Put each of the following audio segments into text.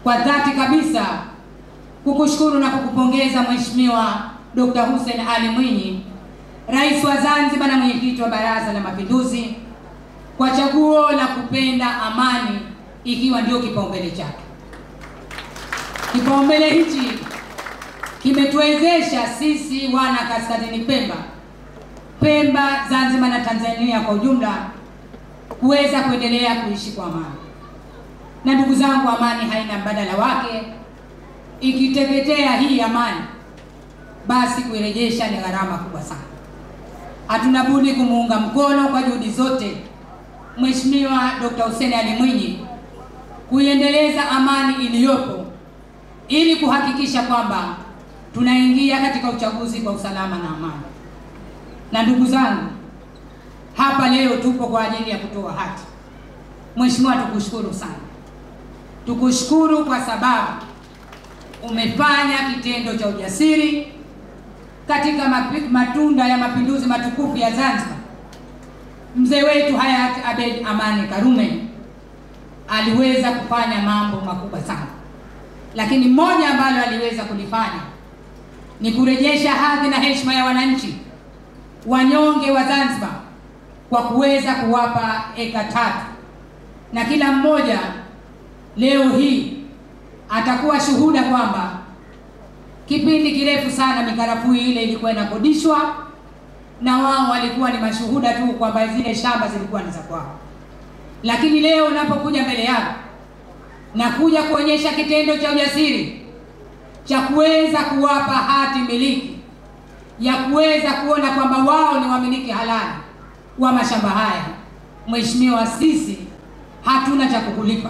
kwa dhati kabisa kukushukuru na kukupongeza Mheshimiwa Dr. Hussein Ali Mwinyi, Rais wa Zanzibar na mwenyekiti wa Baraza la Mapinduzi, kwa chaguo la kupenda amani ikiwa ndio kipaumbele chake. Kipaumbele hichi kimetuwezesha sisi wana Kaskazini Pemba, Zanzibar na Tanzania kwa ujumla kuweza kuendelea kuishi kwa amani. Na ndugu zangu, amani haina mbadala wake. Ikiteketea hii amani, basi kuirejesha ni gharama kubwa sana. Hatuna budi kumuunga mkono kwa juhudi zote Mheshimiwa Dr. Hussein Ali Mwinyi kuiendeleza amani iliyopo ili kuhakikisha kwamba tunaingia katika uchaguzi kwa usalama na amani. Na ndugu zangu, hapa leo tupo kwa ajili ya kutoa hati. Mheshimiwa, tukushukuru sana. Tukushukuru kwa sababu umefanya kitendo cha ujasiri katika matunda ya mapinduzi matukufu ya Zanzibar. Mzee wetu hayati Abeid Amani Karume aliweza kufanya mambo makubwa sana, lakini moja ambalo aliweza kulifanya ni kurejesha hadhi na heshima ya wananchi wanyonge wa Zanzibar kwa kuweza kuwapa eka 3, na kila mmoja leo hii atakuwa shuhuda kwamba kipindi kirefu sana mikarafuu ile ilikuwa inakodishwa, na wao walikuwa ni mashuhuda tu kwamba zile shamba zilikuwa ni za kwao. Lakini leo unapokuja mbele yao na kuja kuonyesha kitendo cha ujasiri cha kuweza kuwapa hati miliki ya kuweza kuona kwamba wao ni wamiliki halali wa mashamba haya, Mheshimiwa, sisi hatuna cha kukulipa.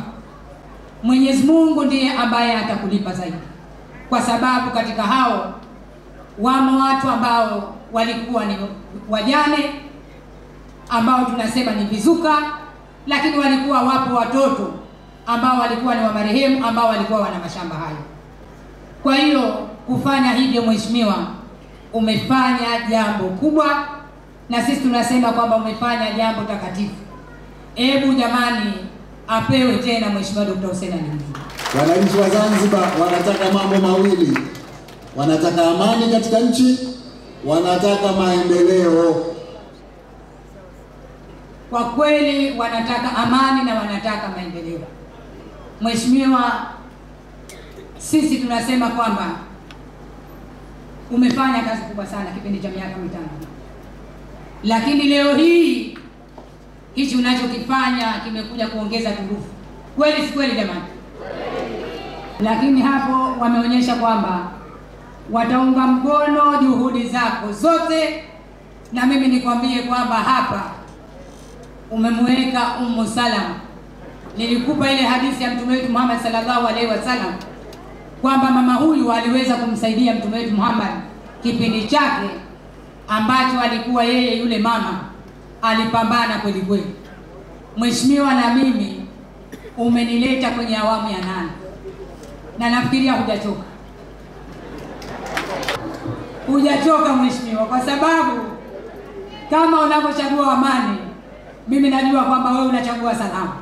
Mwenyezi Mungu ndiye ambaye atakulipa zaidi, kwa sababu katika hao wamo watu ambao walikuwa ni wajane ambao tunasema ni vizuka, lakini walikuwa wapo watoto ambao walikuwa ni wa marehemu ambao walikuwa wana mashamba hayo. Kwa hiyo kufanya hivyo, Mheshimiwa, umefanya jambo kubwa, na sisi tunasema kwamba umefanya jambo takatifu. Hebu jamani, apewe tena Mheshimiwa Dr. Hussein Ali Mwinyi. Wananchi wa Zanzibar wanataka mambo mawili. Wanataka amani katika nchi, wanataka maendeleo. Kwa kweli wanataka amani na wanataka maendeleo. Mheshimiwa, sisi tunasema kwamba umefanya kazi kubwa sana kipindi cha miaka 5. Lakini leo hii hichi unachokifanya kimekuja kuongeza turufu. Kweli si kweli jamani? Lakini hapo wameonyesha kwamba wataunga mkono juhudi zako zote, na mimi nikwambie kwamba hapa umemweka Ummu Salama. Nilikupa ile hadithi ya Mtume wetu Muhammad sallallahu alaihi wasallam kwamba mama huyu aliweza kumsaidia Mtume wetu Muhammad kipindi chake ambacho alikuwa yeye yule mama alipambana kweli kweli. Mheshimiwa, na mimi umenileta kwenye awamu ya 8 na nafikiria hujachoka. Hujachoka Mheshimiwa, kwa sababu kama unapochagua amani, mimi najua kwamba wewe unachagua salama,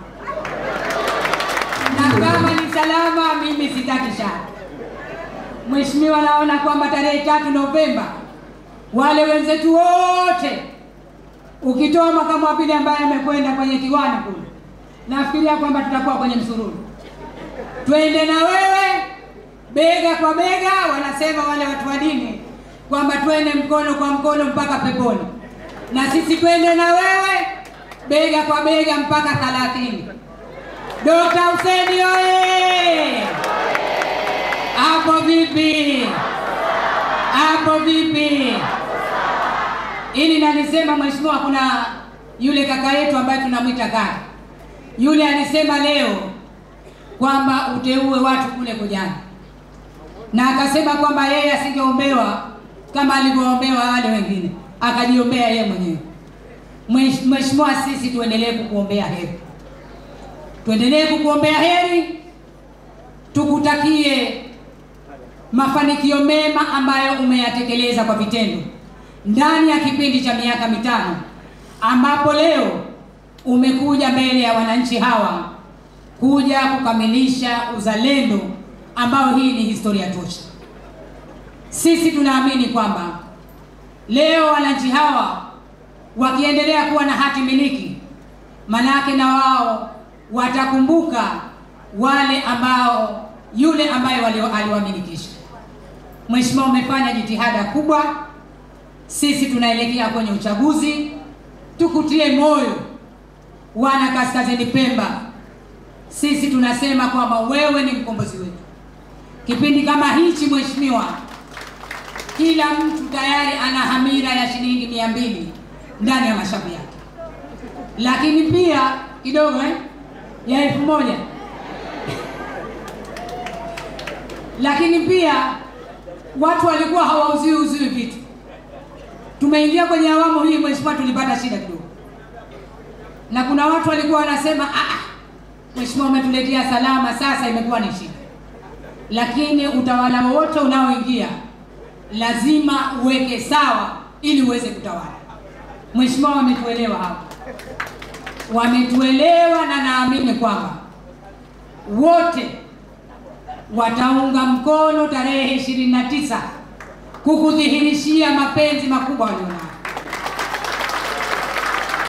na kama ni salama mimi sitaki shaka. Mheshimiwa, naona kwamba tarehe 3 Novemba wale wenzetu wote, ukitoa makamu wa pili ambaye amekwenda kwenye kiwani kule, nafikiria kwamba tutakuwa kwenye msururu. Twende na wewe bega kwa bega, wanasema wale watu wa dini kwamba twende mkono kwa mkono mpaka peponi, na sisi twende na wewe bega kwa bega mpaka 30. Dr. Hussein oye! Hapo vipi? Hapo vipi? Ili nalisema Mheshimiwa, kuna yule kaka yetu ambaye tunamwita kaka. Yule alisema leo kwamba uteue watu kule Kojani, na akasema kwamba yeye asingeombewa kama alivyoombewa wale wengine, akajiombea yeye mwenyewe. Mheshimiwa, sisi tuendelee kukuombea heri. Tuendelee kukuombea heri, tukutakie mafanikio mema ambayo umeyatekeleza kwa vitendo ndani ya kipindi cha miaka 5, ambapo leo umekuja mbele ya wananchi hawa kuja kukamilisha uzalendo ambao hii ni historia tosha. Sisi tunaamini kwamba leo wananchi hawa wakiendelea kuwa na hati miliki, manake na wao watakumbuka wale ambao yule ambaye aliwamilikisha. Mheshimiwa, umefanya jitihada kubwa. Sisi tunaelekea kwenye uchaguzi, tukutie moyo wana Kaskazini Pemba. Sisi tunasema kwamba wewe ni mkombozi wetu. Kipindi kama hichi Mheshimiwa, kila mtu tayari ana hamira ya shilingi 200 ndani ya mashavu yake, lakini pia kidogo ya 1000 lakini pia watu walikuwa hawauziwi vitu. Tumeingia kwenye awamu hii Mheshimiwa, tulipata shida kidogo, na kuna watu walikuwa wanasema Mheshimiwa, umetuletea salama, sasa imekuwa ni shida. Lakini utawala wote unaoingia lazima uweke sawa ili uweze kutawala. Mheshimiwa, wametuelewa hapa, wametuelewa, na naamini kwamba wote wataunga mkono tarehe 29 kukudhihirishia mapenzi makubwa walionayo.